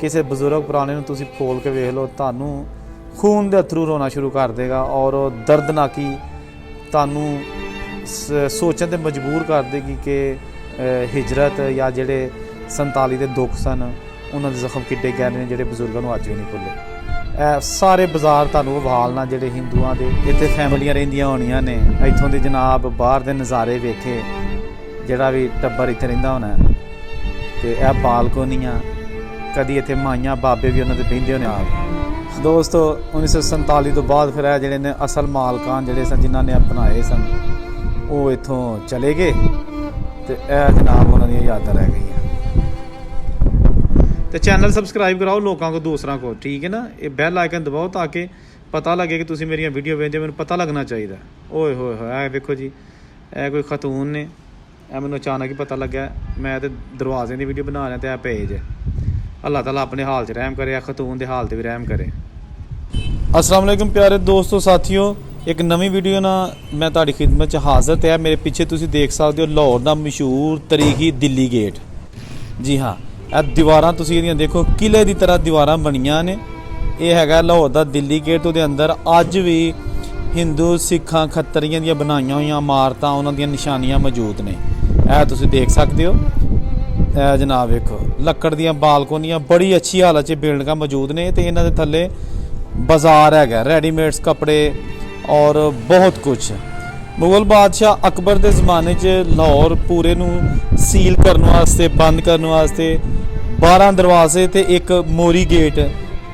ਕਿਸੇ ਬਜ਼ੁਰਗ ਪੁਰਾਣੇ ਨੂੰ ਤੁਸੀਂ ਫੋਲ ਕੇ ਵੇਖ ਲਓ, ਤੁਹਾਨੂੰ ਖੂਨ ਦੇ ਅਥਰੂ ਰੋਣਾ ਸ਼ੁਰੂ ਕਰ ਦੇਗਾ ਔਰ ਦਰਦਨਾਕੀ ਤੁਹਾਨੂੰ ਸੋਚਣ 'ਤੇ ਮਜਬੂਰ ਕਰ ਦੇਗੀ ਕਿ ਹਿਜਰਤ ਜਾਂ ਜਿਹੜੇ 47 ਦੇ ਦੁੱਖ ਸਨ ਉਹਨਾਂ ਦੇ ਜ਼ਖਮ ਕਿੱਡੇ ਗਹਿਰੇ ਨੇ ਜਿਹੜੇ ਬਜ਼ੁਰਗਾਂ ਨੂੰ ਅੱਜ ਵੀ ਨਹੀਂ ਭੁੱਲੇ। ਇਹ ਸਾਰੇ ਬਾਜ਼ਾਰ ਤੁਹਾਨੂੰ ਉਭਾਲਣਾ ਜਿਹੜੇ ਹਿੰਦੂਆਂ ਦੇ ਇੱਥੇ ਫੈਮਲੀਆਂ ਰਹਿੰਦੀਆਂ ਹੋਣੀਆਂ ਨੇ, ਇੱਥੋਂ ਦੇ ਜਨਾਬ ਬਾਹਰ ਦੇ ਨਜ਼ਾਰੇ ਵੇਖੇ, ਜਿਹੜਾ ਵੀ ਟੱਬਰ ਇੱਥੇ ਰਹਿੰਦਾ ਹੋਣਾ। ਅਤੇ ਇਹ ਬਾਲਕੋਨੀਆਂ, ਕਦੀ ਇੱਥੇ ਮਾਈਆਂ ਬਾਬੇ ਵੀ ਉਹਨਾਂ ਦੇ ਬਹਿੰਦੇ ਹੋਣੇ ਆਪ। ਦੋਸਤੋ 1947 ਤੋਂ ਬਾਅਦ ਫਿਰ ਇਹ ਜਿਹੜੇ ਨੇ ਅਸਲ ਮਾਲਕਾਨ ਜਿਹੜੇ ਸਨ ਜਿਨ੍ਹਾਂ ਨੇ ਬਣਾਏ ਸਨ ਉਹ ਇੱਥੋਂ ਚਲੇ ਗਏ ਅਤੇ ਇਹ ਜਨਾਬ ਉਹਨਾਂ ਦੀਆਂ ਯਾਦਾਂ ਰਹਿ ਗਈਆਂ। ਤੇ ਚੈਨਲ ਸਬਸਕ੍ਰਾਈਬ ਕਰਾਓ ਲੋਕਾਂ ਕੋ, ਦੂਸਰਾਂ ਕੋ, ਠੀਕ ਹੈ ਨਾ। ਇਹ ਬੈਲ ਆਈਕਨ ਦਬਾਓ ਤਾਂ ਕਿ ਪਤਾ ਲੱਗੇ ਕਿ ਤੁਸੀਂ ਮੇਰੀਆਂ ਵੀਡੀਓ ਵੇਖਦੇ, ਮੈਨੂੰ ਪਤਾ ਲੱਗਣਾ ਚਾਹੀਦਾ। ਓਏ ਹੋਏ ਹੋਏ, ਇਹ ਵੇਖੋ ਜੀ, ਇਹ ਕੋਈ ਖਤੂਨ ਨੇ, ਇਹ ਮੈਨੂੰ ਅਚਾਨਕ ਹੀ ਪਤਾ ਲੱਗਿਆ। ਮੈਂ ਤਾਂ ਦਰਵਾਜ਼ੇ ਦੀ ਵੀਡੀਓ ਬਣਾ ਰਿਹਾ ਅਤੇ ਇਹ ਪੇਜ ਹੈ। ਅੱਲਾਹ ਤਾਲਾ ਆਪਣੇ ਹਾਲ 'ਚ ਰਹਿਮ ਕਰੇ, ਖਤੂਨ ਦੇ ਹਾਲ 'ਤੇ ਵੀ ਰਹਿਮ ਕਰੇ। अस्सलाम वालेकुम प्यारे दोस्तों साथियों, एक नवी वीडियो ना मैं तुहाडी खिदमत च हाज़र ते मेरे पीछे तुसीं देख सकते हो लाहौर का मशहूर तरीखी दिल्ली गेट। जी हाँ, ਇਹ ਦੀਵਾਰਾਂ ਤੁਸੀਂ ਇਹਦੀਆਂ ਦੇਖੋ, ਕਿਲੇ ਦੀ ਤਰ੍ਹਾਂ ਦੀਵਾਰਾਂ ਬਣੀਆਂ ਨੇ। ਇਹ ਹੈਗਾ ਲਾਹੌਰ ਦਾ ਦਿੱਲੀ ਗੇਟ। ਉਹਦੇ ਅੰਦਰ ਅੱਜ ਵੀ ਹਿੰਦੂ ਸਿੱਖਾਂ ਖੱਤਰੀਆਂ ਦੀਆਂ ਬਣਾਈਆਂ ਹੋਈਆਂ ਇਮਾਰਤਾਂ, ਉਹਨਾਂ ਦੀਆਂ ਨਿਸ਼ਾਨੀਆਂ ਮੌਜੂਦ ਨੇ। ਇਹ ਤੁਸੀਂ ਦੇਖ ਸਕਦੇ ਹੋ। ਇਹ ਜਨਾਬ ਵੇਖੋ, ਲੱਕੜ ਦੀਆਂ ਬਾਲਕੋਨੀਆਂ ਬੜੀ ਅੱਛੀ ਹਾਲਤ 'ਚ ਬਿਲਡਿੰਗਾਂ ਮੌਜੂਦ ਨੇ ਅਤੇ ਇਹਨਾਂ ਦੇ ਥੱਲੇ ਬਾਜ਼ਾਰ ਹੈਗਾ, ਰੈਡੀਮੇਡਸ ਕੱਪੜੇ ਔਰ ਬਹੁਤ ਕੁਛ। ਮੁਗਲ ਬਾਦਸ਼ਾਹ ਅਕਬਰ ਦੇ ਜ਼ਮਾਨੇ 'ਚ ਲਾਹੌਰ ਪੂਰੇ ਨੂੰ ਸੀਲ ਕਰਨ ਵਾਸਤੇ, ਬੰਦ ਕਰਨ ਵਾਸਤੇ 12 ਦਰਵਾਜ਼ੇ ਅਤੇ ਇੱਕ ਮੋਰੀ ਗੇਟ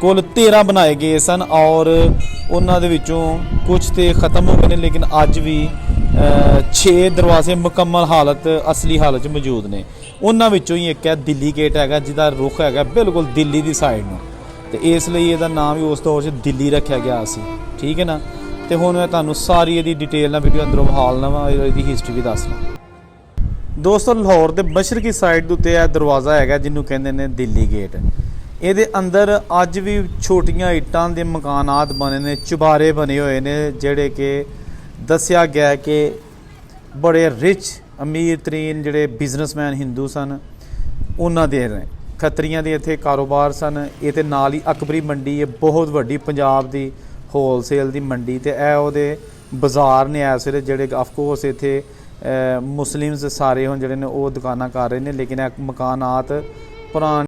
ਕੁੱਲ 13 ਬਣਾਏ ਗਏ ਸਨ ਔਰ ਉਹਨਾਂ ਦੇ ਵਿੱਚੋਂ ਕੁਛ ਤੇ ਖ਼ਤਮ ਹੋ ਗਏ ਨੇ, ਲੇਕਿਨ ਅੱਜ ਵੀ 6 ਦਰਵਾਜ਼ੇ ਮੁਕੰਮਲ ਹਾਲਤ, ਅਸਲੀ ਹਾਲਤ 'ਚ ਮੌਜੂਦ ਨੇ। ਉਹਨਾਂ ਵਿੱਚੋਂ ਹੀ ਇੱਕ ਹੈ ਦਿੱਲੀ ਗੇਟ ਹੈਗਾ, ਜਿਹਦਾ ਰੁੱਖ ਹੈਗਾ ਬਿਲਕੁਲ ਦਿੱਲੀ ਦੀ ਸਾਈਡ ਨੂੰ, ਅਤੇ ਇਸ ਲਈ ਇਹਦਾ ਨਾਮ ਵੀ ਉਸ ਦੌਰ 'ਚ ਦਿੱਲੀ ਰੱਖਿਆ ਗਿਆ ਸੀ, ਠੀਕ ਹੈ ਨਾ। ਅਤੇ ਹੁਣ ਮੈਂ ਤੁਹਾਨੂੰ ਸਾਰੀ ਇਹਦੀ ਡਿਟੇਲ ਨਾਲ ਵੀਡੀਓ ਅੰਦਰੋਂ ਵਿਖਾਲਣਾ ਵਾ, ਇਹਦੀ ਹਿਸਟਰੀ ਵੀ ਦੱਸਣਾ। ਦੋਸਤੋ ਲਾਹੌਰ ਦੇ ਮਸ਼ਰਕੀ ਸਾਈਡ ਦੇ ਉੱਤੇ ਇਹ ਦਰਵਾਜ਼ਾ ਹੈਗਾ ਜਿਹਨੂੰ ਕਹਿੰਦੇ ਨੇ ਦਿੱਲੀ ਗੇਟ। ਇਹਦੇ ਅੰਦਰ ਅੱਜ ਵੀ ਛੋਟੀਆਂ ਇੱਟਾਂ ਦੇ ਮਕਾਨਾਤ ਬਣੇ ਨੇ, ਚੁਬਾਰੇ ਬਣੇ ਹੋਏ ਨੇ, ਜਿਹੜੇ ਕਿ ਦੱਸਿਆ ਗਿਆ ਕਿ ਬੜੇ ਰਿਚ ਅਮੀਰ ਤਰੀਨ ਜਿਹੜੇ ਬਿਜ਼ਨਸਮੈਨ ਹਿੰਦੂ ਸਨ ਉਹਨਾਂ ਦੇ ਨੇ। ਖੱਤਰੀਆਂ ਦੇ ਇੱਥੇ ਕਾਰੋਬਾਰ ਸਨ। ਇਹ ਤੇ ਨਾਲ ਹੀ ਅਕਬਰੀ ਮੰਡੀ ਹੈ, ਬਹੁਤ ਵੱਡੀ ਪੰਜਾਬ ਦੀ ਹੋਲਸੇਲ ਦੀ ਮੰਡੀ, ਅਤੇ ਇਹ ਉਹਦੇ ਬਾਜ਼ਾਰ ਨੇ ਇਸ ਵੇਲੇ ਜਿਹੜੇ ਆਫਕੋਰਸ ਇੱਥੇ ਮੁਸਲਿਮਸ ਸਾਰੇ ਹੁਣ ਜਿਹੜੇ ਨੇ ਉਹ ਦੁਕਾਨਾਂ ਕਰ ਰਹੇ ਨੇ, ਲੇਕਿਨ ਇਹ ਮਕਾਨਾਤ ਪੁਰਾਣੇ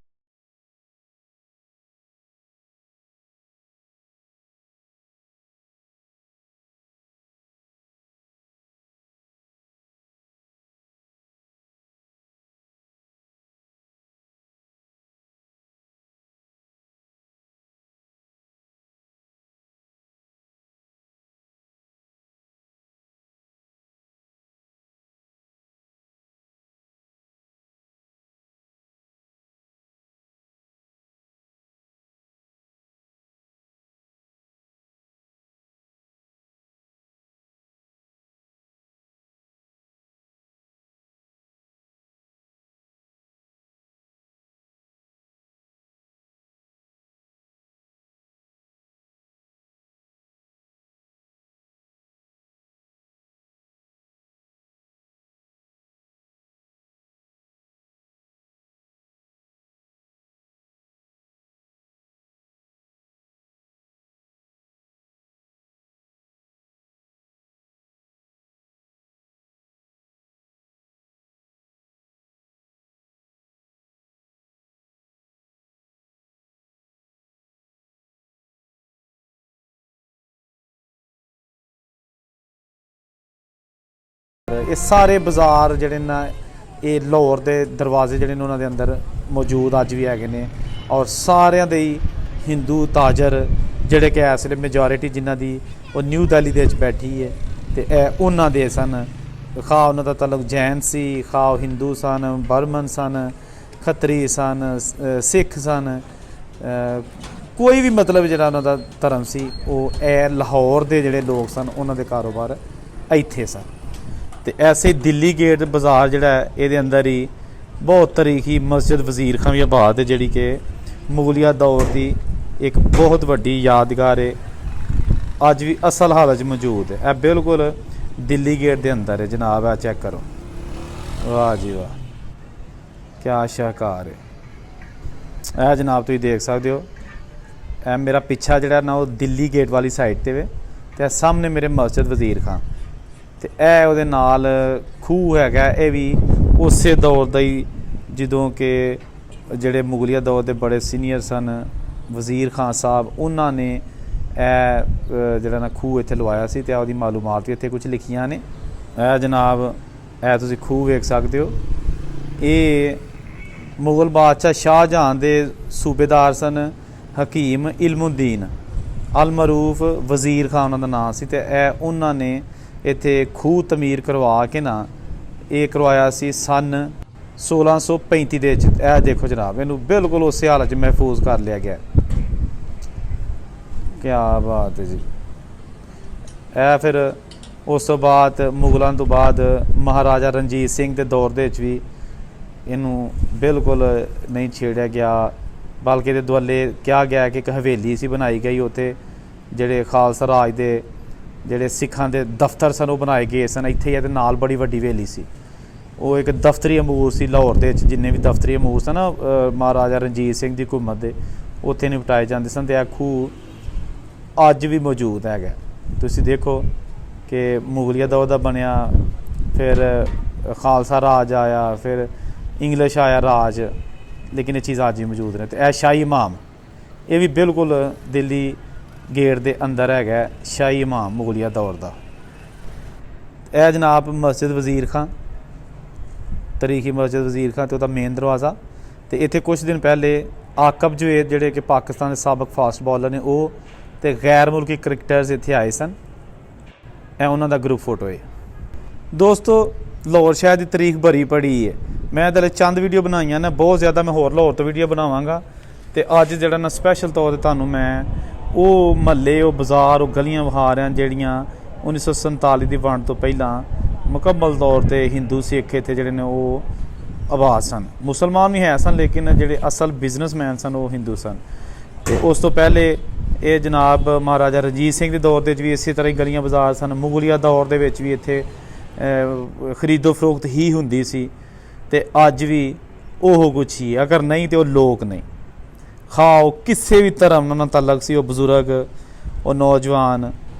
ਇਹ ਸਾਰੇ ਬਾਜ਼ਾਰ ਜਿਹੜੇ ਨਾ ਇਹ ਲਾਹੌਰ ਦੇ ਦਰਵਾਜ਼ੇ ਜਿਹੜੇ ਨੇ ਉਹਨਾਂ ਦੇ ਅੰਦਰ ਮੌਜੂਦ ਅੱਜ ਵੀ ਹੈਗੇ ਨੇ ਔਰ ਸਾਰਿਆਂ ਦੇ ਹੀ ਹਿੰਦੂ ਤਾਜਰ ਜਿਹੜੇ ਕਿ ਇਸ ਵੇਲੇ ਮੈਜੋਰਿਟੀ ਜਿਨ੍ਹਾਂ ਦੀ ਉਹ ਨਿਊ ਦਿੱਲੀ ਦੇ ਵਿੱਚ ਬੈਠੀ ਹੈ ਅਤੇ ਇਹ ਉਹਨਾਂ ਦੇ ਸਨ। ਖਾ ਉਹਨਾਂ ਦਾ ਤਾਲੁਕ ਜੈਨ ਸੀ, ਖਾ ਹਿੰਦੂ ਸਨ, ਬਰਮਨ ਸਨ, ਖੱਤਰੀ ਸਨ, ਸਿੱਖ ਸਨ, ਕੋਈ ਵੀ ਮਤਲਬ ਜਿਹੜਾ ਉਹਨਾਂ ਦਾ ਧਰਮ ਸੀ, ਉਹ ਇਹ ਲਾਹੌਰ ਦੇ ਜਿਹੜੇ ਲੋਕ ਸਨ ਉਹਨਾਂ ਦੇ ਕਾਰੋਬਾਰ ਇੱਥੇ ਸਨ। ਅਤੇ ਐਸੇ ਦਿੱਲੀ ਗੇਟ ਬਾਜ਼ਾਰ ਜਿਹੜਾ ਇਹਦੇ ਅੰਦਰ ਹੀ ਬਹੁਤ ਤਾਰੀਖੀ ਮਸਜਿਦ ਵਜ਼ੀਰ ਖਾਂ ਵੀ ਆਬਾਦ ਹੈ, ਜਿਹੜੀ ਕਿ ਮੁਗਲਿਆ ਦੌਰ ਦੀ ਇੱਕ ਬਹੁਤ ਵੱਡੀ ਯਾਦਗਾਰ ਹੈ, ਅੱਜ ਵੀ ਅਸਲ ਹਾਲਤ 'ਚ ਮੌਜੂਦ ਹੈ। ਇਹ ਬਿਲਕੁਲ ਦਿੱਲੀ ਗੇਟ ਦੇ ਅੰਦਰ ਹੈ ਜਨਾਬ। ਆ ਚੈੱਕ ਕਰੋ, ਵਾਹ ਜੀ ਵਾਹ, ਕਿਆ ਸ਼ਾਹਕਾਰ ਹੈ। ਇਹ ਜਨਾਬ ਤੁਸੀਂ ਦੇਖ ਸਕਦੇ ਹੋ, ਇਹ ਮੇਰਾ ਪਿੱਛਾ ਜਿਹੜਾ ਨਾ ਉਹ ਦਿੱਲੀ ਗੇਟ ਵਾਲੀ ਸਾਈਡ ਤੇ ਵੇ, ਤੇ ਸਾਹਮਣੇ ਮੇਰੇ ਮਸਜਿਦ ਵਜ਼ੀਰ ਖਾਂ, ਤੇ ਇਹ ਉਹਦੇ ਨਾਲ ਖੂਹ ਹੈਗਾ। ਇਹ ਵੀ ਉਸੇ ਦੌਰ ਦਾ ਹੀ ਜਦੋਂ ਕਿ ਜਿਹੜੇ ਮੁਗਲੀਆ ਦੌਰ ਦੇ ਬੜੇ ਸੀਨੀਅਰ ਸਨ ਵਜ਼ੀਰ ਖਾਨ ਸਾਹਿਬ, ਉਹਨਾਂ ਨੇ ਇਹ ਜਿਹੜਾ ਨਾ ਖੂਹ ਇੱਥੇ ਲਵਾਇਆ ਸੀ, ਤੇ ਉਹਦੀ ਮਾਲੂਮਾਤ ਵੀ ਇੱਥੇ ਕੁਝ ਲਿਖੀਆਂ ਨੇ। ਇਹ ਜਨਾਬ ਇਹ ਤੁਸੀਂ ਖੂਹ ਵੇਖ ਸਕਦੇ ਹੋ। ਇਹ ਮੁਗਲ ਬਾਦਸ਼ਾਹ ਸ਼ਾਹਜਹਾਂ ਦੇ ਸੂਬੇਦਾਰ ਸਨ ਹਕੀਮ ਇਲਮੁਦੀਨ ਅਲ ਮਰੂਫ ਵਜ਼ੀਰ ਖਾਨ ਉਹਨਾਂ ਦਾ ਨਾਮ ਸੀ, ਤੇ ਇਹ ਉਹਨਾਂ ਨੇ ਇੱਥੇ ਖੂਹ ਤਮੀਰ ਕਰਵਾ ਕੇ ਨਾ ਇਹ ਕਰਵਾਇਆ ਸੀ ਸਨ 1635 ਦੇ ਵਿੱਚ। ਇਹ ਦੇਖੋ ਜਨਾਬ, ਇਹਨੂੰ ਬਿਲਕੁਲ ਉਸੇ ਹਾਲਤ 'ਚ ਮਹਿਫੂਜ਼ ਕਰ ਲਿਆ ਗਿਆ। ਕਿਆ ਬਾਤ ਹੈ ਜੀ। ਇਹ ਫਿਰ ਉਸ ਤੋਂ ਬਾਅਦ ਮੁਗਲਾਂ ਤੋਂ ਬਾਅਦ ਮਹਾਰਾਜਾ ਰਣਜੀਤ ਸਿੰਘ ਦੇ ਦੌਰ ਦੇ ਵਿੱਚ ਵੀ ਇਹਨੂੰ ਬਿਲਕੁਲ ਨਹੀਂ ਛੇੜਿਆ ਗਿਆ, ਬਲਕਿ ਇਹਦੇ ਦੁਆਲੇ ਕਿਹਾ ਗਿਆ ਕਿ ਇੱਕ ਹਵੇਲੀ ਸੀ ਬਣਾਈ ਗਈ, ਉੱਥੇ ਜਿਹੜੇ ਖਾਲਸਾ ਰਾਜ ਦੇ ਜਿਹੜੇ ਸਿੱਖਾਂ ਦੇ ਦਫ਼ਤਰ ਸਨ ਉਹ ਬਣਾਏ ਗਏ ਸਨ। ਇੱਥੇ ਇਹਦੇ ਨਾਲ ਬੜੀ ਵੱਡੀ ਹਵੇਲੀ ਸੀ, ਉਹ ਇੱਕ ਦਫ਼ਤਰੀ ਅਮੂਰ ਸੀ ਲਾਹੌਰ ਦੇ ਵਿੱਚ। ਜਿੰਨੇ ਵੀ ਦਫ਼ਤਰੀ ਅਮੂਰ ਸਨ ਨਾ ਮਹਾਰਾਜਾ ਰਣਜੀਤ ਸਿੰਘ ਦੀ ਹਕੂਮਤ ਦੇ, ਉੱਥੇ ਨਿਪਟਾਏ ਜਾਂਦੇ ਸਨ। ਅਤੇ ਇਹ ਖੂਹ ਅੱਜ ਵੀ ਮੌਜੂਦ ਹੈਗਾ। ਤੁਸੀਂ ਦੇਖੋ ਕਿ ਮੁਗਲੀਆ ਦੌਰ ਦਾ ਬਣਿਆ, ਫਿਰ ਖਾਲਸਾ ਰਾਜ ਆਇਆ, ਫਿਰ ਇੰਗਲਿਸ਼ ਆਇਆ ਰਾਜ, ਲੇਕਿਨ ਇਹ ਚੀਜ਼ ਅੱਜ ਵੀ ਮੌਜੂਦ ਨੇ। ਅਤੇ ਇਹ ਸ਼ਾਹੀ ਇਮਾਮ, ਇਹ ਵੀ ਬਿਲਕੁਲ ਦਿੱਲੀ ਗੇਟ ਦੇ ਅੰਦਰ ਹੈਗਾ ਸ਼ਾਹੀ ਇਮਾਮ ਮੁਗਲੀਆ ਦੌਰ ਦਾ। ਇਹ ਜਨਾਬ ਮਸਜਿਦ ਵਜ਼ੀਰ ਖਾਂ, ਤਾਰੀਖੀ ਮਸਜਿਦ ਵਜ਼ੀਰ ਖਾਂ, ਅਤੇ ਉਹਦਾ ਮੇਨ ਦਰਵਾਜ਼ਾ। ਅਤੇ ਇੱਥੇ ਕੁਛ ਦਿਨ ਪਹਿਲੇ ਆਕਬ ਜਵੇਦ ਜਿਹੜੇ ਕਿ ਪਾਕਿਸਤਾਨ ਦੇ ਸਾਬਕ ਫਾਸਟ ਬਾਲਰ ਨੇ, ਉਹ ਅਤੇ ਗੈਰ ਮੁਲਕੀ ਕ੍ਰਿਕਟਰਸ ਇੱਥੇ ਆਏ ਸਨ। ਇਹ ਉਹਨਾਂ ਦਾ ਗਰੁੱਪ ਫੋਟੋ ਹੈ। ਦੋਸਤੋ ਲਾਹੌਰ ਸ਼ਹਿਰ ਦੀ ਤਾਰੀਖ ਭਰੀ ਪੜੀ ਹੈ। ਮੈਂ ਤਾਂ ਚੰਦ ਵੀਡੀਓ ਬਣਾਈਆਂ ਨੇ, ਬਹੁਤ ਜ਼ਿਆਦਾ ਮੈਂ ਹੋਰ ਲਾਹੌਰ ਤੋਂ ਵੀਡੀਓ ਬਣਾਵਾਂਗਾ। ਅਤੇ ਅੱਜ ਜਿਹੜਾ ਨਾ ਸਪੈਸ਼ਲ ਤੌਰ 'ਤੇ ਤੁਹਾਨੂੰ ਮੈਂ ਉਹ ਮਹੱਲੇ, ਉਹ ਬਾਜ਼ਾਰ, ਉਹ ਗਲੀਆਂ ਵਿਖਾ ਰਿਹਾ ਜਿਹੜੀਆਂ 1947 ਦੀ ਵੰਡ ਤੋਂ ਪਹਿਲਾਂ ਮੁਕੰਮਲ ਤੌਰ 'ਤੇ ਹਿੰਦੂ ਸਿੱਖ ਇੱਥੇ ਜਿਹੜੇ ਨੇ ਉਹ ਆਬਾਦ ਸਨ। ਮੁਸਲਮਾਨ ਵੀ ਹੈ ਸਨ, ਲੇਕਿਨ ਜਿਹੜੇ ਅਸਲ ਬਿਜ਼ਨਸਮੈਨ ਸਨ ਉਹ ਹਿੰਦੂ ਸਨ। ਅਤੇ ਉਸ ਤੋਂ ਪਹਿਲੇ ਇਹ ਜਨਾਬ ਮਹਾਰਾਜਾ ਰਣਜੀਤ ਸਿੰਘ ਦੇ ਦੌਰ ਦੇ ਵਿੱਚ ਵੀ ਇਸੇ ਤਰ੍ਹਾਂ ਹੀ ਗਲੀਆਂ ਬਾਜ਼ਾਰ ਸਨ। ਮੁਗਲੀਆ ਦੌਰ ਦੇ ਵਿੱਚ ਵੀ ਇੱਥੇ ਖਰੀਦੋ ਫਰੋਖਤ ਹੀ ਹੁੰਦੀ ਸੀ, ਅਤੇ ਅੱਜ ਵੀ ਉਹ ਕੁਛ ਹੀ, ਅਗਰ ਨਹੀਂ ਤਾਂ ਉਹ ਲੋਕ ਨਹੀਂ। ਖਾਓ ਕਿਸੇ ਵੀ ਧਰਮ ਨਾਲ ਤਾਲਕ ਸੀ, ਉਹ ਬਜ਼ੁਰਗ, ਉਹ ਨੌਜਵਾਨ,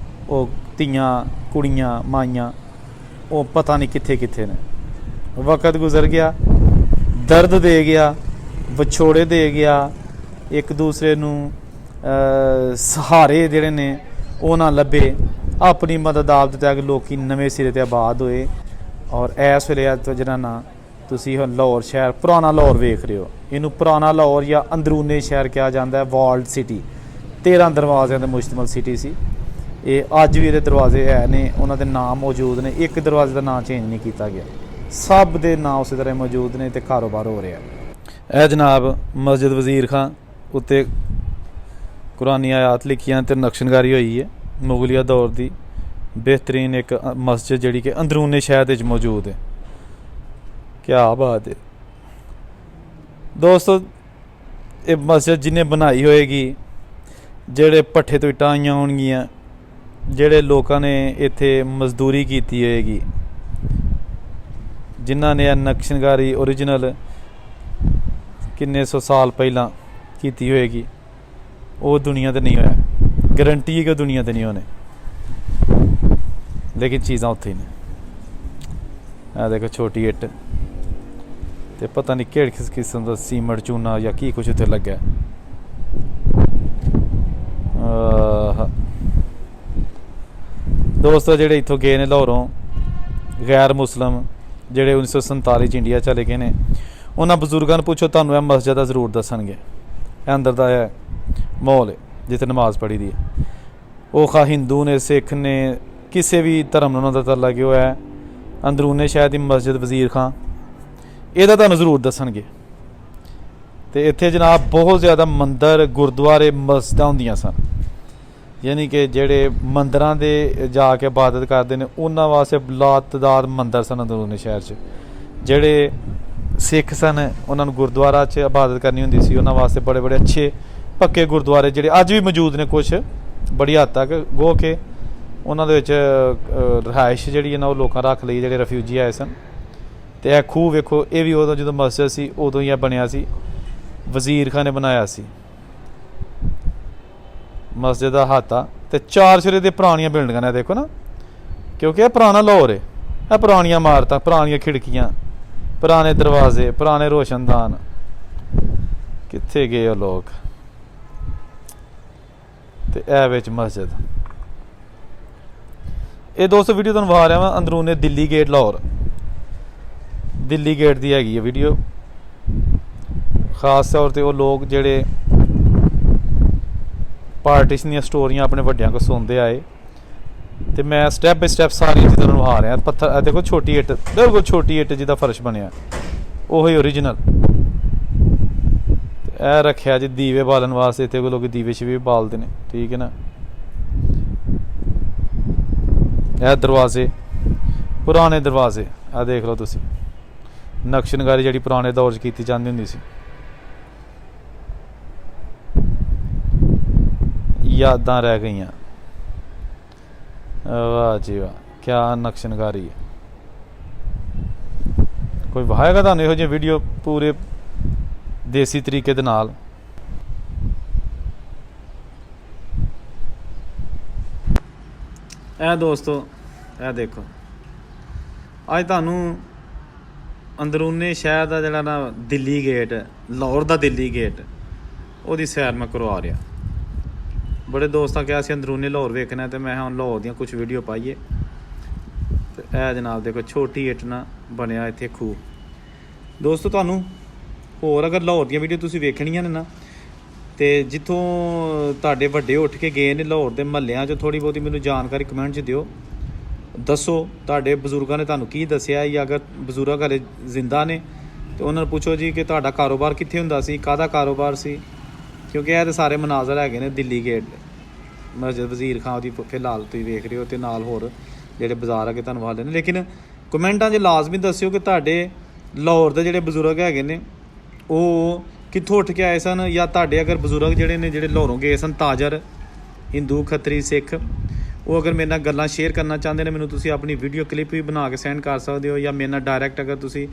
ਉਹ ਧੀਆਂ, ਕੁੜੀਆਂ, ਮਾਈਆਂ, ਉਹ ਪਤਾ ਨਹੀਂ ਕਿੱਥੇ ਕਿੱਥੇ ਨੇ। ਵਕਤ ਗੁਜ਼ਰ ਗਿਆ, ਦਰਦ ਦੇ ਗਿਆ, ਵਿਛੋੜੇ ਦੇ ਗਿਆ, ਇੱਕ ਦੂਸਰੇ ਨੂੰ ਸਹਾਰੇ ਜਿਹੜੇ ਨੇ ਉਹ ਨਾ ਲੱਭੇ, ਆਪਣੀ ਮਦਦ ਆਪ ਦਿੱਤਾ ਕਿ ਲੋਕ ਨਵੇਂ ਸਿਰੇ 'ਤੇ ਆਬਾਦ ਹੋਏ। ਔਰ ਇਸ ਵੇਲੇ ਜਿਹੜਾ ਨਾ ਤੁਸੀਂ ਹੁਣ ਲਾਹੌਰ ਸ਼ਹਿਰ, ਪੁਰਾਣਾ ਲਾਹੌਰ ਵੇਖ ਰਹੇ ਹੋ। ਇਹਨੂੰ ਪੁਰਾਣਾ ਲਾਹੌਰ ਜਾਂ ਅੰਦਰੂਨੇ ਸ਼ਹਿਰ ਕਿਹਾ ਜਾਂਦਾ ਹੈ। ਵਾਲਡ ਸਿਟੀ, 13 ਦਰਵਾਜ਼ਿਆਂ ਦੇ ਮੁਸ਼ਤਮਲ ਸਿਟੀ ਸੀ ਇਹ। ਅੱਜ ਵੀ ਇਹਦੇ ਦਰਵਾਜ਼ੇ ਹੈ ਨੇ, ਉਹਨਾਂ ਦੇ ਨਾਮ ਮੌਜੂਦ ਨੇ। ਇੱਕ ਦਰਵਾਜ਼ੇ ਦਾ ਨਾਮ ਚੇਂਜ ਨਹੀਂ ਕੀਤਾ ਗਿਆ, ਸਭ ਦੇ ਨਾਮ ਉਸੇ ਤਰ੍ਹਾਂ ਮੌਜੂਦ ਨੇ, ਅਤੇ ਕਾਰੋਬਾਰ ਹੋ ਰਿਹਾ। ਇਹ ਜਨਾਬ ਮਸਜਿਦ ਵਜ਼ੀਰ ਖਾਂ, ਉੱਤੇ ਕੁਰਾਨੀ ਆਯਾਤ ਲਿਖੀਆਂ ਅਤੇ ਨਕਸ਼ਨਕਾਰੀ ਹੋਈ ਹੈ। ਮੁਗਲੀਆ ਦੌਰ ਦੀ ਬਿਹਤਰੀਨ ਇੱਕ ਮਸਜਿਦ ਜਿਹੜੀ ਕਿ ਅੰਦਰੂਨੇ ਸ਼ਹਿਰ ਵਿੱਚ ਮੌਜੂਦ ਹੈ। ਕਿਆ ਬਾਤ ਹੈ ਦੋਸਤੋ। ਇਹ ਮਸਜਿਦ ਜਿਹਨੇ ਬਣਾਈ ਹੋਏਗੀ, ਜਿਹੜੇ ਭੱਠੇ ਤੋਂ ਇੱਟਾਂ ਆਈਆਂ ਹੋਣਗੀਆਂ, ਜਿਹੜੇ ਲੋਕਾਂ ਨੇ ਇੱਥੇ ਮਜ਼ਦੂਰੀ ਕੀਤੀ ਹੋਏਗੀ, ਜਿਨ੍ਹਾਂ ਨੇ ਇਹ ਨਕਸ਼ਨਕਾਰੀ ਓਰੀਜਨਲ ਕਿੰਨੇ ਸੌ ਸਾਲ ਪਹਿਲਾਂ ਕੀਤੀ ਹੋਏਗੀ, ਉਹ ਦੁਨੀਆ 'ਤੇ ਨਹੀਂ ਹੋਇਆ। ਗਰੰਟੀ ਹੈ ਕਿ ਉਹ ਦੁਨੀਆ 'ਤੇ ਨਹੀਂ ਹੋਣੇ, ਲੇਕਿਨ ਚੀਜ਼ਾਂ ਉੱਥੇ ਹੀ ਨੇ। ਇਹ ਦੇਖੋ ਛੋਟੀ ਇੱਟ, ਅਤੇ ਪਤਾ ਨਹੀਂ ਕਿਹੜੇ ਕਿਸ ਕਿਸਮ ਦਾ ਸੀਮਟ, ਚੂਨਾ ਜਾਂ ਕੀ ਕੁਛ ਉੱਥੇ ਲੱਗਿਆ। ਦੋਸਤੋ ਜਿਹੜੇ ਇੱਥੋਂ ਗਏ ਨੇ ਲਾਹੌਰੋਂ ਗੈਰ ਮੁਸਲਿਮ, ਜਿਹੜੇ 1947 'ਚ ਇੰਡੀਆ ਚਲੇ ਗਏ ਨੇ, ਉਹਨਾਂ ਬਜ਼ੁਰਗਾਂ ਨੂੰ ਪੁੱਛੋ, ਤੁਹਾਨੂੰ ਇਹ ਮਸਜਿਦ ਦਾ ਜ਼ਰੂਰ ਦੱਸਣਗੇ। ਇਹ ਅੰਦਰ ਦਾ ਹੈ ਮਾਹੌਲ ਹੈ ਜਿੱਥੇ ਨਮਾਜ਼ ਪੜ੍ਹੀ ਦੀ ਹੈ। ਉਹ ਖਾ ਹਿੰਦੂ ਨੇ, ਸਿੱਖ ਨੇ, ਕਿਸੇ ਵੀ ਧਰਮ ਨਾਲ ਉਹਨਾਂ ਦਾ ਤਾਲਾ ਲੱਗਿਆ ਹੋਇਆ ਹੈ। ਅੰਦਰੂਨੇ ਸ਼ਹਿਰ ਦੀ ਮਸਜਿਦ ਵਜ਼ੀਰ ਖਾਂ, ਇਹਦਾ ਤੁਹਾਨੂੰ ਜ਼ਰੂਰ ਦੱਸਣਗੇ। ਅਤੇ ਇੱਥੇ ਜਨਾਬ ਬਹੁਤ ਜ਼ਿਆਦਾ ਮੰਦਰ, ਗੁਰਦੁਆਰੇ, ਮਸਜਿਦਾਂ ਹੁੰਦੀਆਂ ਸਨ। ਯਾਨੀ ਕਿ ਜਿਹੜੇ ਮੰਦਰਾਂ ਦੇ ਜਾ ਕੇ ਇਬਾਦਤ ਕਰਦੇ ਨੇ, ਉਹਨਾਂ ਵਾਸਤੇ ਲਾਤਦਾਦ ਮੰਦਰ ਸਨ ਅੰਦਰੂਨੇ ਸ਼ਹਿਰ 'ਚ। ਜਿਹੜੇ ਸਿੱਖ ਸਨ, ਉਹਨਾਂ ਨੂੰ ਗੁਰਦੁਆਰਾ 'ਚ ਇਬਾਦਤ ਕਰਨੀ ਹੁੰਦੀ ਸੀ। ਉਹਨਾਂ ਵਾਸਤੇ ਬੜੇ ਬੜੇ ਅੱਛੇ ਪੱਕੇ ਗੁਰਦੁਆਰੇ ਜਿਹੜੇ ਅੱਜ ਵੀ ਮੌਜੂਦ ਨੇ, ਕੁਛ ਬੜੀ ਹੱਦ ਤੱਕ ਗੋ ਕੇ ਉਹਨਾਂ ਦੇ ਵਿੱਚ ਰਿਹਾਇਸ਼ ਜਿਹੜੀ ਹੈ ਨਾ ਉਹ ਲੋਕਾਂ ਰੱਖ ਲਈ, ਜਿਹੜੇ ਰੈਫਿਊਜੀ ਆਏ ਸਨ। ਅਤੇ ਇਹ ਖੂਹ ਵੇਖੋ, ਇਹ ਵੀ ਉਦੋਂ ਜਦੋਂ ਮਸਜਿਦ ਸੀ ਉਦੋਂ ਹੀ ਇਹ ਬਣਿਆ ਸੀ। ਵਜ਼ੀਰ ਖਾਨ ਨੇ ਬਣਾਇਆ ਸੀ। ਮਸਜਿਦ ਦਾ ਹਾਤਾ ਤੇ 4 ਸਿਰੇ ਦੇ ਪੁਰਾਣੀਆਂ ਬਿਲਡਿੰਗਾਂ ਨੇ ਦੇਖੋ ਨਾ, ਕਿਉਂਕਿ ਇਹ ਪੁਰਾਣਾ ਲਾਹੌਰ ਹੈ। ਇਹ ਪੁਰਾਣੀਆਂ ਇਮਾਰਤਾਂ, ਪੁਰਾਣੀਆਂ ਖਿੜਕੀਆਂ, ਪੁਰਾਣੇ ਦਰਵਾਜ਼ੇ, ਪੁਰਾਣੇ ਰੋਸ਼ਨਦਾਨ। ਕਿੱਥੇ ਗਏ ਉਹ ਲੋਕ। ਤੇ ਇਹ ਵਿੱਚ ਮਸਜਿਦ। ਇਹ ਦੋਸਤੋ ਵੀਡੀਓ ਤੁਹਾਨੂੰ ਵਿਖਾ ਰਿਹਾ ਵਾਂ ਅੰਦਰੂਨੇ ਦਿੱਲੀ ਗੇਟ ਲਾਹੌਰ। ਦਿੱਲੀ ਗੇਟ ਦੀ ਹੈਗੀ ਹੈ ਵੀਡੀਓ। ਖਾਸ ਤੌਰ ਤੇ ਉਹ ਲੋਕ ਜਿਹੜੇ ਪਾਰਟੀਸ਼ਨ ਦੀਆਂ ਸਟੋਰੀਆਂ ਆਪਣੇ ਵੱਡਿਆਂ ਕੋਲ ਸੁਣਦੇ ਆਏ, ਤੇ ਮੈਂ ਸਟੈਪ ਬਾਈ ਸਟੈਪ ਸਾਰੀਆਂ ਚੀਜ਼ਾਂ ਨੂੰ ਵਿਖਾ ਰਿਹਾ। ਪੱਥਰ ਦੇਖੋ, ਛੋਟੀ ਇੱਟ, ਬਿਲਕੁਲ ਛੋਟੀ ਇੱਟ ਜਿਹਦਾ ਫਰਸ਼ ਬਣਿਆ, ਉਹੀ ਓਰੀਜਨਲ। ਇਹ ਰੱਖਿਆ ਜੀ ਦੀਵੇ ਬਾਲਣ ਵਾਸਤੇ। ਇੱਥੇ ਕੋਈ ਲੋਕ ਦੀਵੇ ਸ਼ੀਵੇ ਬਾਲਦੇ ਨੇ, ਠੀਕ ਹੈ ਨਾ। ਇਹ ਦਰਵਾਜ਼ੇ, ਪੁਰਾਣੇ ਦਰਵਾਜ਼ੇ, ਆਹ ਦੇਖ ਲਓ ਤੁਸੀਂ। ਨਕਸ਼ਨਕਾਰੀ ਜਿਹੜੀ ਪੁਰਾਣੇ ਦੌਰ 'ਚ ਕੀਤੀ ਜਾਂਦੀ ਹੁੰਦੀ ਸੀ। ਯਾਦਾਂ ਰਹਿ ਗਈਆਂ। ਵਾਹ ਜੀ ਵਾਹ, ਕਿਆ ਨਕਸ਼ਨਕਾਰੀ ਹੈ। ਕੋਈ ਵਹਾਏਗਾ ਤੁਹਾਨੂੰ ਇਹੋ ਜਿਹੀ ਵੀਡੀਓ ਪੂਰੇ ਦੇਸੀ ਤਰੀਕੇ ਦੇ ਨਾਲ। ਇਹ ਦੋਸਤੋ, ਇਹ ਦੇਖੋ, ਅੱਜ ਤੁਹਾਨੂੰ ਅੰਦਰੂਨੇ ਸ਼ਹਿਰ ਦਾ ਜਿਹੜਾ ਨਾ ਦਿੱਲੀ ਗੇਟ, ਲਾਹੌਰ ਦਾ ਦਿੱਲੀ ਗੇਟ, ਉਹਦੀ ਸੈਰ ਮੈਂ ਕਰਵਾ ਰਿਹਾ। ਬੜੇ ਦੋਸਤਾਂ ਕਿਹਾ ਸੀ ਅੰਦਰੂਨੇ ਲਾਹੌਰ ਵੇਖਣਾ, ਤੇ ਮੈਂ ਹੁਣ ਲਾਹੌਰ ਦੀਆਂ ਕੁਛ ਵੀਡੀਓ ਪਾਈਏ। ਤੇ ਇਹ ਜਨਾਬ ਦੇਖੋ, ਛੋਟੀ ਇੱਟ ਨਾਲ ਬਣਿਆ ਇੱਥੇ ਖੂਹ। ਦੋਸਤੋ ਤੁਹਾਨੂੰ ਹੋਰ ਅਗਰ ਲਾਹੌਰ ਦੀਆਂ ਵੀਡੀਓ ਤੁਸੀਂ ਵੇਖਣੀਆਂ ਨੇ ਨਾ, ਤੇ ਜਿੱਥੋਂ ਤੁਹਾਡੇ ਵੱਡੇ ਉੱਠ ਕੇ ਗਏ ਨੇ ਲਾਹੌਰ ਦੇ ਮਹੱਲਿਆਂ 'ਚ, ਥੋੜ੍ਹੀ ਬਹੁਤੀ ਮੈਨੂੰ ਜਾਣਕਾਰੀ ਕਮੈਂਟ 'ਚ ਦਿਓ। ਦੱਸੋ ਤੁਹਾਡੇ ਬਜ਼ੁਰਗਾਂ ਨੇ ਤੁਹਾਨੂੰ ਕੀ ਦੱਸਿਆ, ਜਾਂ ਅਗਰ ਬਜ਼ੁਰਗ ਹਲੇ ਜ਼ਿੰਦਾ ਨੇ ਤੇ ਉਹਨਾਂ ਨੂੰ ਪੁੱਛੋ ਜੀ ਕਿ ਤੁਹਾਡਾ ਕਾਰੋਬਾਰ ਕਿੱਥੇ ਹੁੰਦਾ ਸੀ, ਕਾਹਦਾ ਕਾਰੋਬਾਰ ਸੀ। ਕਿਉਂਕਿ ਇਹ ਤਾਂ ਸਾਰੇ ਮਨਾਜ਼ਰ ਹੈਗੇ ਨੇ ਦਿੱਲੀ ਗੇਟ, ਮਸਜਿਦ ਵਜ਼ੀਰ ਖਾਨ ਦੀ ਫਿਲਹਾਲ ਤੁਸੀਂ ਵੇਖ ਰਹੇ ਹੋ, ਤੇ ਨਾਲ ਹੋਰ ਜਿਹੜੇ ਬਾਜ਼ਾਰ ਹੈਗੇ ਤੁਹਾਨੂੰ ਵਾਲੇ ਨੇ। ਲੇਕਿਨ ਕਮੈਂਟਾਂ 'ਚ ਲਾਜ਼ਮੀ ਦੱਸਿਓ ਕਿ ਤੁਹਾਡੇ ਲਾਹੌਰ ਦੇ ਜਿਹੜੇ ਬਜ਼ੁਰਗ ਹੈਗੇ ਨੇ ਉਹ ਕਿੱਥੋਂ ਉੱਠ ਕੇ ਆਏ ਸਨ, ਜਾਂ ਤੁਹਾਡੇ ਅਗਰ ਬਜ਼ੁਰਗ ਜਿਹੜੇ ਨੇ ਜਿਹੜੇ ਲਾਹੌਰੋਂ ਗਏ ਸਨ, ਤਾਜਰ, ਹਿੰਦੂ, ਖੱਤਰੀ, ਸਿੱਖ, ਉਹ ਅਗਰ ਮੇਰੇ ਨਾਲ ਗੱਲਾਂ ਸ਼ੇਅਰ ਕਰਨਾ ਚਾਹੁੰਦੇ ਨੇ, ਮੈਨੂੰ ਤੁਸੀਂ ਆਪਣੀ ਵੀਡੀਓ ਕਲਿੱਪ ਵੀ ਬਣਾ ਕੇ ਸੈਂਡ ਕਰ ਸਕਦੇ ਹੋ। ਜਾਂ ਮੇਰੇ ਨਾਲ ਡਾਇਰੈਕਟ ਅਗਰ ਤੁਸੀਂ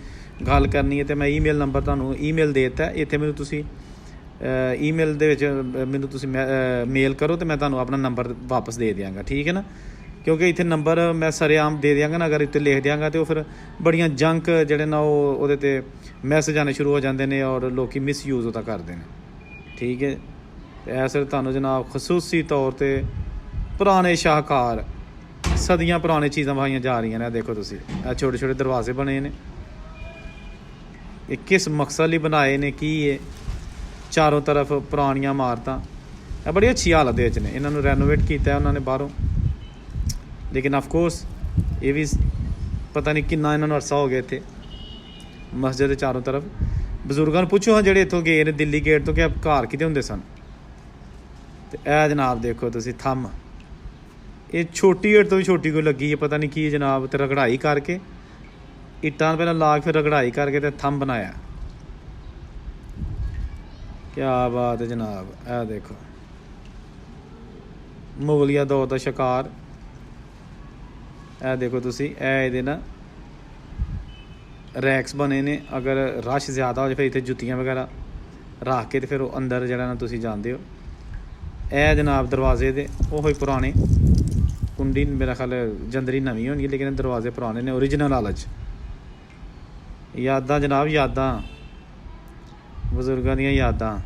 ਗੱਲ ਕਰਨੀ ਹੈ ਤੇ ਮੈਂ ਈਮੇਲ ਨੰਬਰ ਤੁਹਾਨੂੰ ਈਮੇਲ ਦੇ ਦਿੱਤਾ, ਇੱਥੇ ਮੈਨੂੰ ਤੁਸੀਂ ਈਮੇਲ ਦੇ ਵਿੱਚ ਮੈਨੂੰ ਤੁਸੀਂ ਮੇਲ ਕਰੋ ਤੇ ਮੈਂ ਤੁਹਾਨੂੰ ਆਪਣਾ ਨੰਬਰ ਵਾਪਸ ਦੇ ਦਿਆਂਗਾ, ਠੀਕ ਹੈ ਨਾ। ਕਿਉਂਕਿ ਇੱਥੇ ਨੰਬਰ ਮੈਂ ਸਰੇਆਮ ਦੇ ਦਿਆਂਗਾ ਨਾ, ਅਗਰ ਇੱਥੇ ਲਿਖ ਦਿਆਂਗਾ ਤੇ ਉਹ ਫਿਰ ਬੜੀਆਂ ਜੰਕ ਜਿਹੜੇ ਨਾ ਉਹ ਉਹਦੇ 'ਤੇ ਮੈਸੇਜ ਆਉਣੇ ਸ਼ੁਰੂ ਹੋ ਜਾਂਦੇ ਨੇ, ਔਰ ਲੋਕ ਮਿਸਯੂਜ਼ ਉਹਦਾ ਕਰਦੇ ਨੇ, ਠੀਕ ਹੈ। ਅਤੇ ਇਸ ਤੁਹਾਨੂੰ ਜਨਾਬ ਖਸੂਸੀ ਤੌਰ 'ਤੇ ਪੁਰਾਣੇ ਸ਼ਾਹਕਾਰ, ਸਦੀਆਂ ਪੁਰਾਣੇ ਚੀਜ਼ਾਂ ਵਿਖਾਈਆਂ ਜਾ ਰਹੀਆਂ ਨੇ। ਦੇਖੋ ਤੁਸੀਂ, ਇਹ ਛੋਟੇ ਛੋਟੇ ਦਰਵਾਜ਼ੇ ਬਣੇ ਨੇ, ਇਹ ਕਿਸ ਮਕਸਦ ਲਈ ਬਣਾਏ ਨੇ, ਕੀ ਇਹ ਚਾਰੋਂ ਤਰਫ ਪੁਰਾਣੀਆਂ ਇਮਾਰਤਾਂ। ਇਹ ਬੜੀ ਅੱਛੀ ਹਾਲਤ ਦੇ ਵਿੱਚ ਨੇ, ਇਹਨਾਂ ਨੂੰ ਰੈਨੋਵੇਟ ਕੀਤਾ ਉਹਨਾਂ ਨੇ ਬਾਹਰੋਂ। ਲੇਕਿਨ ਆਫਕੋਰਸ ਇਹ ਵੀ ਪਤਾ ਨਹੀਂ ਕਿੰਨਾ ਇਹਨਾਂ ਨੂੰ ਅਰਸਾ ਹੋ ਗਿਆ ਇੱਥੇ ਮਸਜਿਦ ਦੇ ਚਾਰੋਂ ਤਰਫ। ਬਜ਼ੁਰਗਾਂ ਨੂੰ ਪੁੱਛੋ ਹਾਂ ਜਿਹੜੇ ਇੱਥੋਂ ਗਏ ਨੇ ਦਿੱਲੀ ਗੇਟ ਤੋਂ, ਕਿ ਘਰ ਕਿਤੇ ਹੁੰਦੇ ਸਨ। ਅਤੇ ਇਹ ਜਨਾਬ ਦੇਖੋ ਤੁਸੀਂ ਥੰਮ, ਇਹ ਛੋਟੀ ਇੱਟ ਤੋਂ ਵੀ ਛੋਟੀ ਕੋਈ ਲੱਗੀ ਹੈ, ਪਤਾ ਨਹੀਂ ਕੀ ਜਨਾਬ। ਅਤੇ ਰਗੜਾਈ ਕਰਕੇ ਇੱਟਾਂ ਪਹਿਲਾਂ ਲਾ ਕੇ ਫਿਰ ਰਗੜਾਈ ਕਰਕੇ ਤੇ ਥੰਮ ਬਣਾਇਆ। ਕਿਆ ਬਾਤ ਹੈ ਜਨਾਬ। ਇਹ ਦੇਖੋ, ਮੁਗਲੀਆ ਦੌਰ ਦਾ ਸ਼ਿਕਾਰ। ਇਹ ਦੇਖੋ ਤੁਸੀਂ, ਇਹ ਇਹਦੇ ਨਾ ਰੈਕਸ ਬਣੇ ਨੇ, ਅਗਰ ਰਸ਼ ਜ਼ਿਆਦਾ ਹੋ ਜਾਵੇ ਫਿਰ ਇੱਥੇ ਜੁੱਤੀਆਂ ਵਗੈਰਾ ਰੱਖ ਕੇ ਤੇ ਫਿਰ ਉਹ ਅੰਦਰ ਜਿਹੜਾ ਨਾ ਤੁਸੀਂ ਜਾਂਦੇ ਹੋ। ਇਹ ਜਨਾਬ ਦਰਵਾਜ਼ੇ ਦੇ ਉਹੀ ਪੁਰਾਣੇ, ਕੁੰਡੀ ਮੇਰਾ ਖਿਆਲ ਜੰਦਰੀ ਨਵੀਂ ਹੋਣੀ, ਲੇਕਿਨ ਦਰਵਾਜ਼ੇ ਪੁਰਾਣੇ ਨੇ ਓਰੀਜਨਲ ਹਾਲਤ 'ਚ। ਯਾਦਾਂ ਜਨਾਬ, ਯਾਦਾਂ, ਬਜ਼ੁਰਗਾਂ ਦੀਆਂ ਯਾਦਾਂ।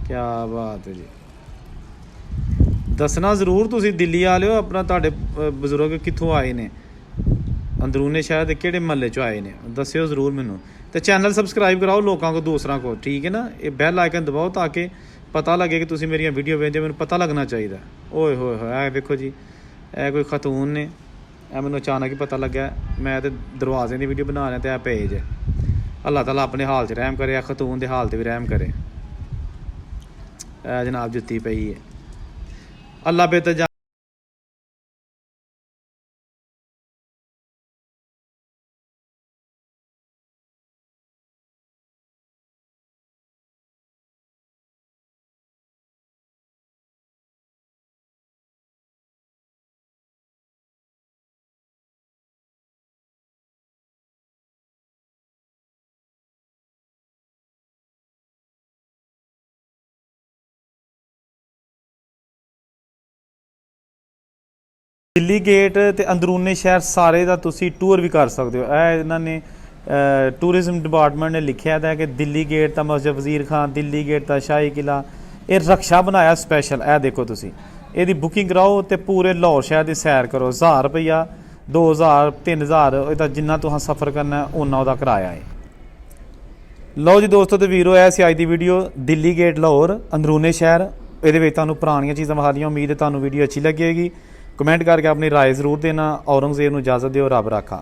ਕਿਆ ਬਾਤ ਹੈ ਜੀ। ਦੱਸਣਾ ਜ਼ਰੂਰ ਤੁਸੀਂ ਦਿੱਲੀ ਵਾਲਿਓ, ਆਪਣਾ ਤੁਹਾਡੇ ਬਜ਼ੁਰਗ ਕਿੱਥੋਂ ਆਏ ਨੇ, ਅੰਦਰੂਨੇ ਸ਼ਹਿਰ ਦੇ ਕਿਹੜੇ ਮਹੱਲੇ 'ਚੋਂ ਆਏ ਨੇ, ਦੱਸਿਓ ਜ਼ਰੂਰ ਮੈਨੂੰ। ਅਤੇ ਚੈਨਲ ਸਬਸਕ੍ਰਾਈਬ ਕਰਾਓ ਲੋਕਾਂ ਕੋਲ, ਦੂਸਰਾਂ ਕੋਲ, ਠੀਕ ਹੈ ਨਾ। ਇਹ ਬੈਲ ਆਈਕਨ ਦਬਾਓ ਤਾਂ ਕਿ ਪਤਾ ਲੱਗੇ ਕਿ ਤੁਸੀਂ ਮੇਰੀਆਂ ਵੀਡੀਓ ਵੇਖਦੇ, ਮੈਨੂੰ ਪਤਾ ਲੱਗਣਾ ਚਾਹੀਦਾ। ਓਏ ਹੋਏ ਹੋਏ, ਇਹ ਵੇਖੋ ਜੀ, ਇਹ ਕੋਈ ਖਤੂਨ ਨੇ, ਇਹ ਮੈਨੂੰ ਅਚਾਨਕ ਹੀ ਪਤਾ ਲੱਗਾ। ਮੈਂ ਤਾਂ ਦਰਵਾਜ਼ੇ ਦੀ ਵੀਡੀਓ ਬਣਾ ਰਿਹਾ, ਅਤੇ ਇਹ ਪੇਜ ਹੈ। ਅੱਲਾਹ ਤਾਲਾ ਆਪਣੇ ਹਾਲ 'ਚ ਰਹਿਮ ਕਰੇ, ਖਤੂਨ ਦੇ ਹਾਲ 'ਤੇ ਵੀ ਰਹਿਮ ਕਰੇ। ਇਹ ਜਨਾਬ ਜੁੱਤੀ ਪਈ ਹੈ। ਅੱਲਾ ਬੇਹਤਰ ਦਿੱਲੀ ਗੇਟ ਤੇ ਅੰਦਰੂਨੀ ਸ਼ਹਿਰ ਸਾਰੇ ਦਾ ਤੁਸੀਂ ਟੂਰ ਵੀ ਕਰ ਸਕਦੇ ਹੋ। ਇਹ ਇਹਨਾਂ ਨੇ ਟੂਰਿਜ਼ਮ ਡਿਪਾਰਟਮੈਂਟ ਨੇ ਲਿਖਿਆ ਹੈ ਕਿ ਦਿੱਲੀ ਗੇਟ ਦਾ ਮਸਜਿਦ ਵਜ਼ੀਰ ਖਾਨ, ਦਿੱਲੀ ਗੇਟ ਦਾ ਸ਼ਾਹੀ ਕਿਲਾ, ਇਹ ਰਕਸ਼ਾ ਬਣਾਇਆ ਸਪੈਸ਼ਲ। ਇਹ ਦੇਖੋ ਤੁਸੀਂ ਇਹਦੀ ਬੁਕਿੰਗ ਕਰਾਓ ਤੇ ਪੂਰੇ ਲਾਹੌਰ ਸ਼ਹਿਰ ਦੀ ਸੈਰ ਕਰੋ। 1000 ਰੁਪਈਆ, 2000, 3000 ਇਹਦਾ ਜਿੰਨਾ ਤੁਸੀਂ ਸਫ਼ਰ ਕਰਨਾ ਉਹਨਾਂ ਉਹਦਾ ਕਿਰਾਇਆ ਹੈ। ਲਓ ਜੀ ਦੋਸਤੋ ਤੇ ਵੀਰੋ, ਇਹ ਸੀ ਅੱਜ ਦੀ ਵੀਡੀਓ ਦਿੱਲੀ ਗੇਟ ਲਾਹੌਰ ਅੰਦਰੂਨੀ ਸ਼ਹਿਰ। ਇਹਦੇ ਵਿੱਚ ਤੁਹਾਨੂੰ ਪੁਰਾਣੀਆਂ ਚੀਜ਼ਾਂ ਵਿਖਾ ਦੀਆਂ। ਉਮੀਦ ਹੈ ਤੁਹਾਨੂੰ ਵੀਡੀਓ ਅੱਛੀ ਲੱਗੇਗੀ। ਕਮੈਂਟ ਕਰਕੇ ਆਪਣੀ ਰਾਏ ਜ਼ਰੂਰ ਦੇਣਾ। ਔਰੰਗਜ਼ੇਬ ਨੂੰ ਇਜਾਜ਼ਤ ਦਿਓ। ਰੱਬ ਰਾਖਾ।